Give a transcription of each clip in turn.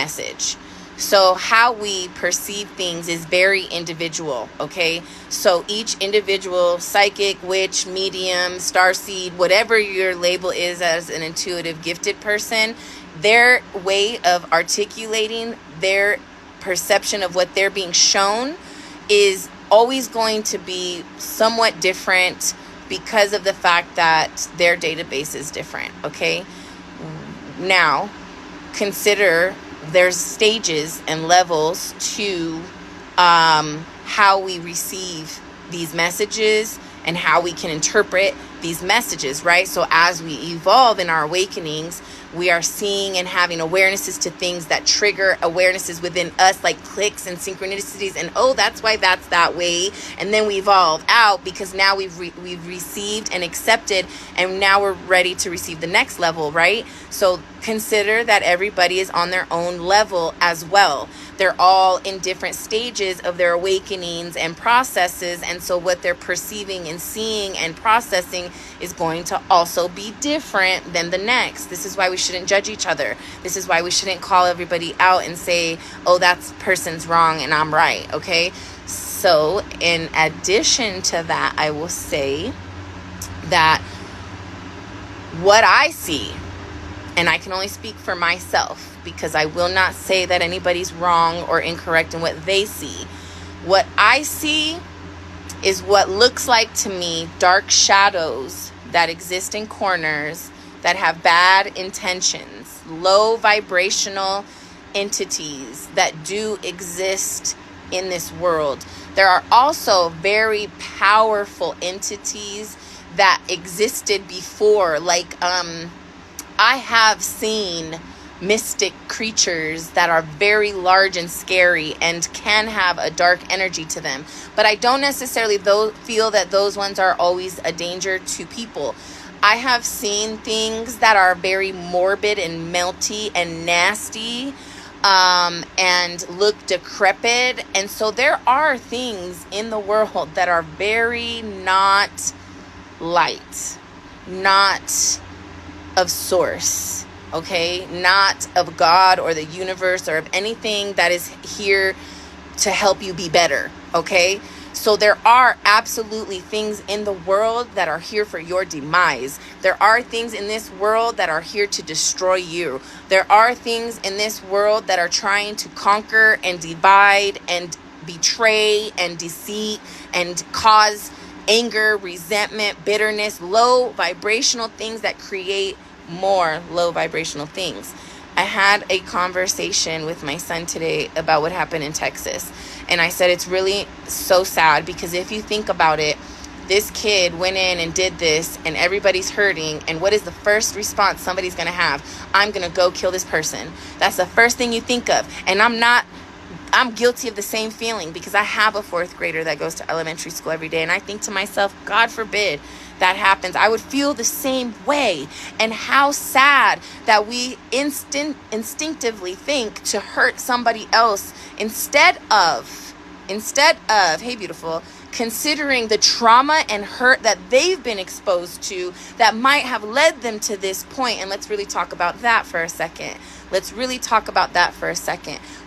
message. So how we perceive things is very individual, okay? So each individual, psychic, witch, medium, starseed, whatever your label is as an intuitive gifted person, their way of articulating their perception of what they're being shown is always going to be somewhat different because of the fact that their database is different, okay? Now, consider there's stages and levels to how we receive these messages and how we can interpret these messages, right? So as we evolve in our awakenings, we are seeing and having awarenesses to things that trigger awarenesses within us, like clicks and synchronicities, and oh, that's why that's that way. And then we evolve out because now we've received and accepted, and now we're ready to receive the next level, right? So consider that everybody is on their own level as well. They're all in different stages of their awakenings and processes, and so what they're perceiving and seeing and processing is going to also be different than the next. This is why we shouldn't judge each other. This is why we shouldn't call everybody out and say, oh, that person's wrong and I'm right, okay? So in addition to that, I will say that what I see, and I can only speak for myself because I will not say that anybody's wrong or incorrect in what they see. What I see is what looks like to me dark shadows that exist in corners that have bad intentions, low vibrational entities that do exist in this world. There are also very powerful entities that existed before, like I have seen mystic creatures that are very large and scary and can have a dark energy to them. But I don't necessarily feel that those ones are always a danger to people. I have seen things that are very morbid and melty and nasty and look decrepit. And so there are things in the world that are very not light, not of source, okay? Not of God or the universe or of anything that is here to help you be better, okay? So there are absolutely things in the world that are here for your demise. There are things in this world that are here to destroy you. There are things in this world that are trying to conquer and divide and betray and deceit and cause anger, resentment, bitterness, low vibrational things that create more low vibrational things. I had a conversation with my son today about what happened in Texas. And I said, it's really so sad because if you think about it, this kid went in and did this and everybody's hurting. And what is the first response somebody's going to have? I'm going to go kill this person. That's the first thing you think of. And I'm guilty of the same feeling because I have a fourth grader that goes to elementary school every day. And I think to myself, God forbid that happens. I would feel the same way. And how sad that we instinctively think to hurt somebody else instead of, hey, beautiful, considering the trauma and hurt that they've been exposed to that might have led them to this point. And let's really talk about that for a second.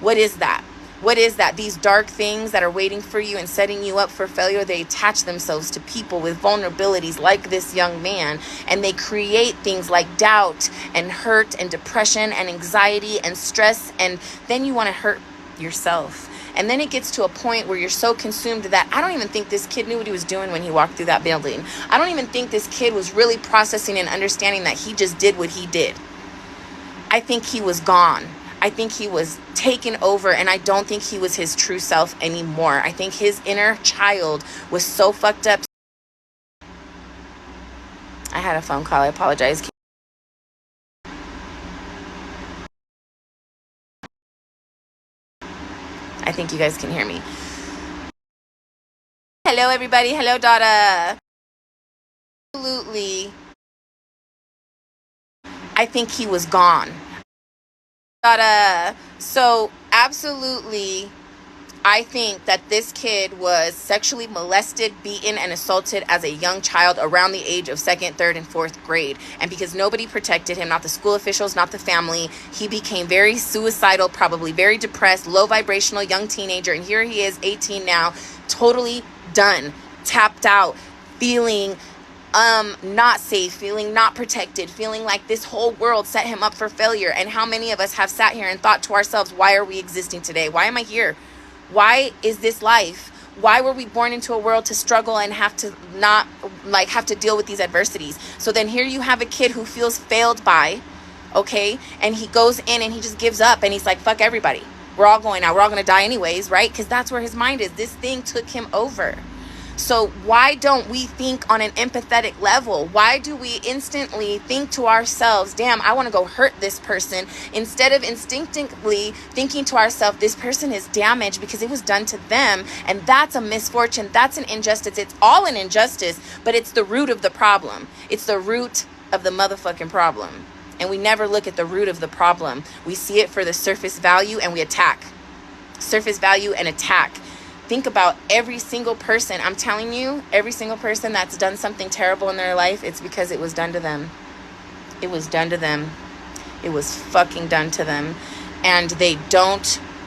What is that? What is that? These dark things that are waiting for you and setting you up for failure, they attach themselves to people with vulnerabilities like this young man, and they create things like doubt and hurt and depression and anxiety and stress, and then you want to hurt yourself. And then it gets to a point where you're so consumed that I don't even think this kid knew what he was doing when he walked through that building. I don't even think this kid was really processing and understanding that he just did what he did. I think he was gone. I think he was taken over, and I don't think he was his true self anymore. I think his inner child was so fucked up. I had a phone call. I apologize. I think you guys can hear me. Hello, everybody. Hello, Dada. Absolutely. I think he was gone. So absolutely, I think that this kid was sexually molested, beaten, and assaulted as a young child around the age of 2nd, 3rd, and 4th grade. And because nobody protected him, not the school officials, not the family, he became very suicidal, probably very depressed, low vibrational young teenager. And here he is, 18 now, totally done, tapped out, feeling not safe, feeling not protected, feeling like this whole world set him up for failure. And how many of us have sat here and thought to ourselves, why are we existing today? Why am I here? Why is this life? Why were we born into a world to struggle and have to deal with these adversities? So then here you have a kid who feels failed by, okay? And he goes in and he just gives up and he's like, fuck everybody. We're all going out. We're all going to die anyways, right? Because that's where his mind is. This thing took him over. So why don't we think on an empathetic level? Why do we instantly think to ourselves, damn, I want to go hurt this person, instead of instinctively thinking to ourselves, this person is damaged because it was done to them, and that's a misfortune, that's an injustice. It's all an injustice, but it's the root of the problem. It's the root of the motherfucking problem. And we never look at the root of the problem. We see it for the surface value and we attack. Surface value and attack. Think about every single person. I'm telling you, every single person that's done something terrible in their life, it's because it was done to them. It was done to them. It was fucking done to them. And they don't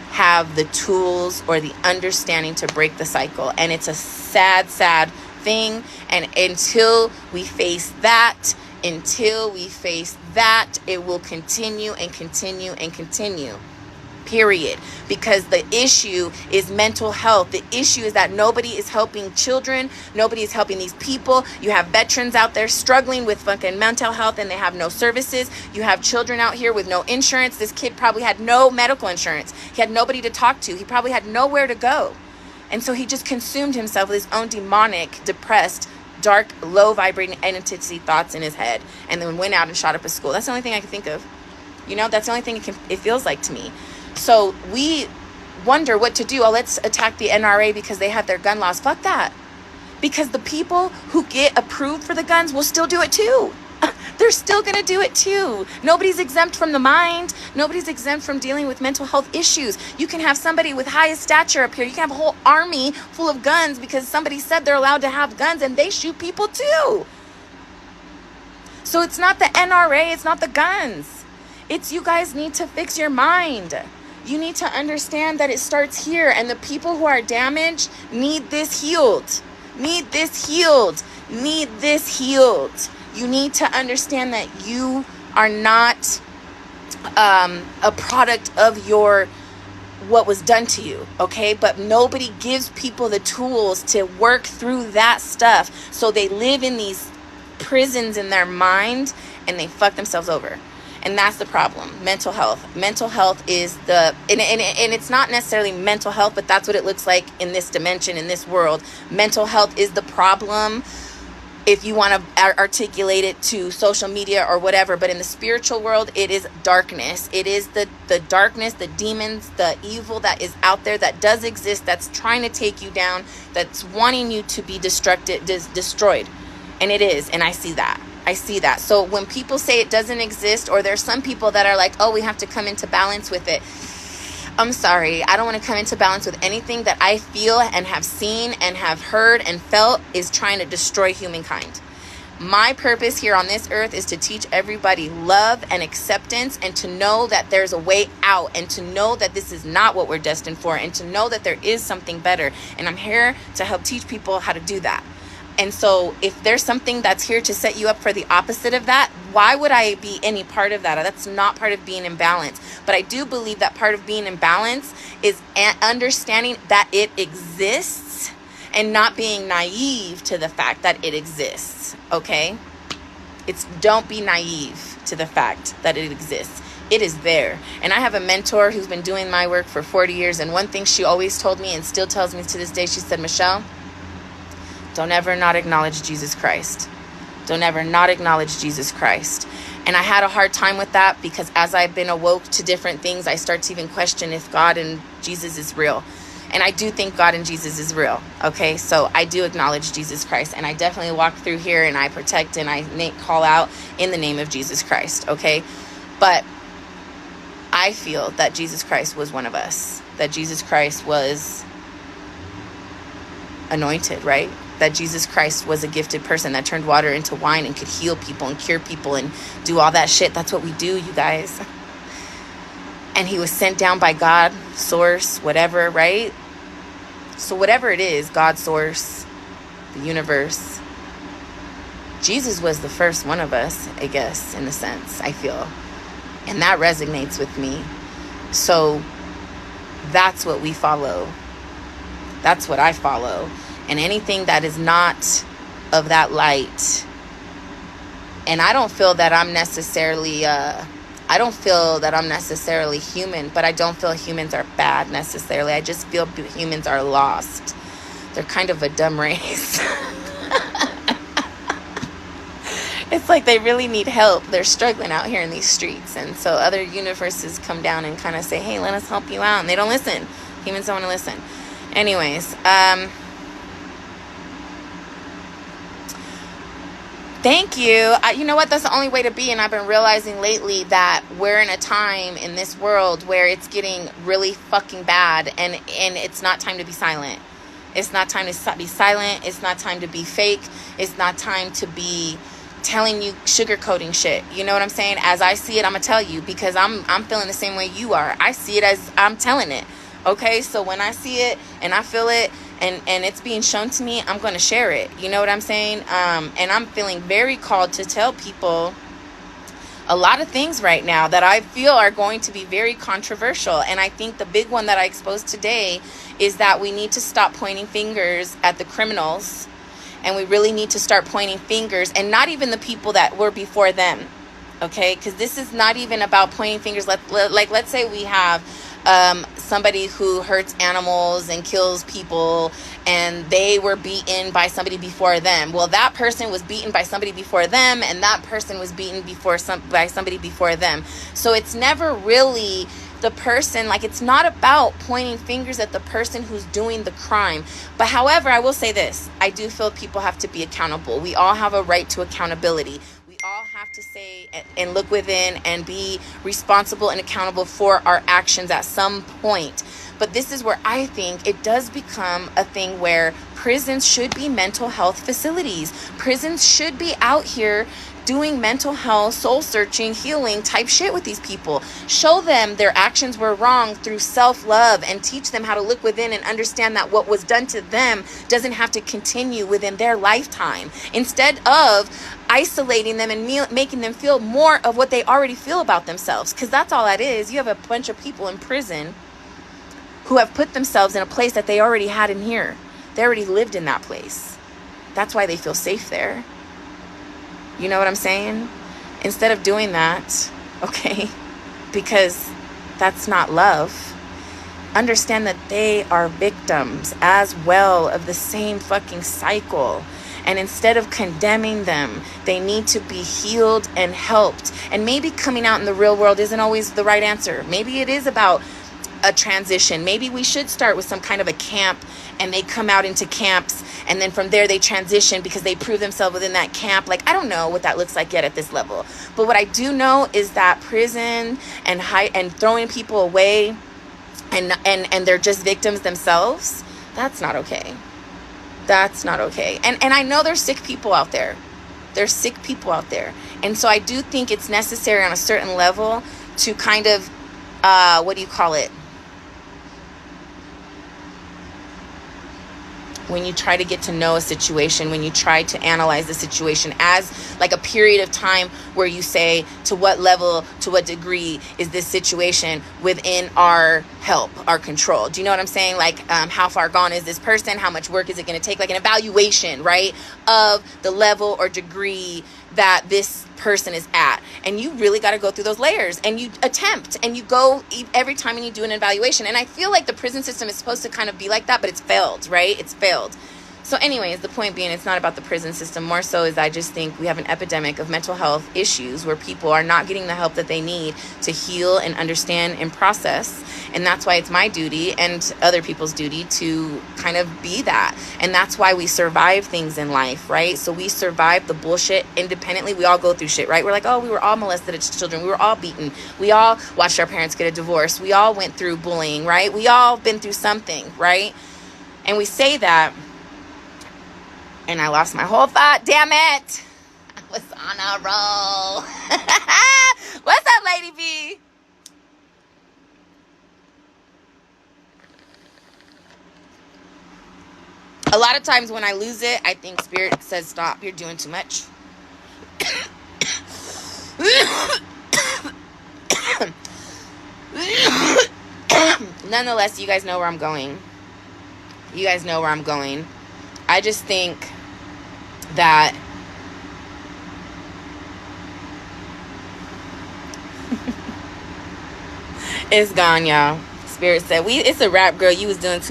have the tools or the understanding to break the cycle. And it's a sad, sad thing. And until we face that, it will continue and continue and continue. Period. Because the issue is mental health. The issue is that nobody is helping children. Nobody is helping these people. You have veterans out there struggling with fucking mental health and they have no services. You have children out here with no insurance. This kid probably had no medical insurance. He had nobody to talk to. He probably had nowhere to go. And so he just consumed himself with his own demonic, depressed, dark, low vibrating entity thoughts in his head, and then went out and shot up a school. That's the only thing I can think of. You know, that's the only thing it feels like to me. So we wonder what to do. Oh, let's attack the NRA because they have their gun laws. Fuck that. Because the people who get approved for the guns will still do it too. They're still going to do it too. Nobody's exempt from the mind. Nobody's exempt from dealing with mental health issues. You can have somebody with highest stature up here. You can have a whole army full of guns because somebody said they're allowed to have guns and they shoot people too. So it's not the NRA. It's not the guns. It's you guys need to fix your mind. You need to understand that it starts here, and the people who are damaged need this healed. Need this healed. Need this healed. You need to understand that you are not a product of what was done to you, okay? But nobody gives people the tools to work through that stuff. So they live in these prisons in their mind and they fuck themselves over. And that's the problem. Mental health. Mental health is and it's not necessarily mental health, but that's what it looks like in this dimension, in this world. Mental health is the problem, if you want to articulate it to social media or whatever. But in the spiritual world, it is darkness. It is the darkness, the demons, the evil that is out there, that does exist, that's trying to take you down, that's wanting you to be destroyed. And it is. And I see that. So when people say it doesn't exist, or there's some people that are like, oh, we have to come into balance with it. I'm sorry. I don't want to come into balance with anything that I feel and have seen and have heard and felt is trying to destroy humankind. My purpose here on this earth is to teach everybody love and acceptance, and to know that there's a way out, and to know that this is not what we're destined for, and to know that there is something better. And I'm here to help teach people how to do that. And so if there's something that's here to set you up for the opposite of that, why would I be any part of that? That's not part of being in balance. But I do believe that part of being in balance is understanding that it exists and not being naive to the fact that it exists, okay? Don't be naive to the fact that it exists. It is there. And I have a mentor who's been doing my work for 40 years. And one thing she always told me, and still tells me to this day, she said, Michelle, don't ever not acknowledge Jesus Christ. Don't ever not acknowledge Jesus Christ. And I had a hard time with that, because as I've been awoke to different things, I start to even question if God and Jesus is real. And I do think God and Jesus is real. Okay, so I do acknowledge Jesus Christ. And I definitely walk through here and I protect and I call out in the name of Jesus Christ. Okay, but I feel that Jesus Christ was one of us. That Jesus Christ was anointed, right? That Jesus Christ was a gifted person that turned water into wine and could heal people and cure people and do all that shit. That's what we do, you guys. And he was sent down by God, source, whatever, right? So whatever it is, God, source, the universe, Jesus was the first one of us, I guess, in a sense, I feel. And that resonates with me. So that's what we follow. That's what I follow. And anything that is not of that light, and I don't feel that I'm necessarily human, but I don't feel humans are bad necessarily. I just feel humans are lost. They're kind of a dumb race. It's like they really need help. They're struggling out here in these streets. And so other universes come down and kind of say, hey, let us help you out. And they don't listen. Humans don't want to listen. Anyways, thank you. You know what? That's the only way to be. And I've been realizing lately that we're in a time in this world where it's getting really fucking bad. And it's not time to be silent. It's not time to be silent. It's not time to be fake. It's not time to be telling you sugarcoating shit. You know what I'm saying? As I see it, I'm going to tell you, because I'm feeling the same way you are. I see it as I'm telling it. Okay? So when I see it and I feel it, and it's being shown to me, I'm going to share it. You know what I'm saying? And I'm feeling very called to tell people a lot of things right now that I feel are going to be very controversial. And I think the big one that I exposed today is that we need to stop pointing fingers at the criminals. And we really need to start pointing fingers, and not even the people that were before them. Okay? Because this is not even about pointing fingers. Let's say we have somebody who hurts animals and kills people, and they were beaten by somebody before them. Well, that person was beaten by somebody before them, and that person was beaten by somebody before them. So it's never really the person, like, it's not about pointing fingers at the person who's doing the crime. But however, I will say this, I do feel people have to be accountable. We all have a right to accountability. We all have to say and look within and be responsible and accountable for our actions at some point. But this is where I think it does become a thing where prisons should be mental health facilities. Prisons should be out here doing mental health, soul searching, healing type shit with these people. Show them their actions were wrong through self-love, and teach them how to look within and understand that what was done to them doesn't have to continue within their lifetime. Instead of isolating them and making them feel more of what they already feel about themselves. Because that's all that is. You have a bunch of people in prison who have put themselves in a place that they already had in here. They already lived in that place. That's why they feel safe there. You know what I'm saying? Instead of doing that, okay, because that's not love, understand that they are victims as well of the same fucking cycle. And instead of condemning them, they need to be healed and helped. And maybe coming out in the real world isn't always the right answer. Maybe it is about a transition. Maybe we should start with some kind of a camp, and they come out into camps, and then from there they transition because they prove themselves within that camp. Like, I don't know what that looks like yet at this level. But what I do know is that prison and throwing people away and they're just victims themselves, that's not okay. That's not okay. And I know there's sick people out there. There's sick people out there. And so I do think it's necessary on a certain level to kind of, what do you call it? When you try to get to know a situation, when you try to analyze the situation as like a period of time where you say, to what level, to what degree is this situation within our help, our control? Do you know what I'm saying? Like, how far gone is this person? How much work is it going to take? Like an evaluation, right, of the level or degree that this person is at. And you really got to go through those layers, and you attempt, and you go every time and you do an evaluation. And I feel like the prison system is supposed to kind of be like that, but it's failed, right? It's failed. So anyways, the point being, it's not about the prison system. More so is I just think we have an epidemic of mental health issues where people are not getting the help that they need to heal and understand and process. And that's why it's my duty and other people's duty to kind of be that. And that's why we survive things in life, right? So we survive the bullshit independently. We all go through shit, right? We're like, oh, we were all molested as children. We were all beaten. We all watched our parents get a divorce. We all went through bullying, right? We all been through something, right? And we say that, And I lost my whole thought. Damn it. I was on a roll. What's up, Lady B? A lot of times when I lose it, I think Spirit says, stop, you're doing too much. Nonetheless, you guys know where I'm going. You guys know where I'm going. I just think that it's gone, y'all. Spirit said, it's a wrap, girl. You was doing too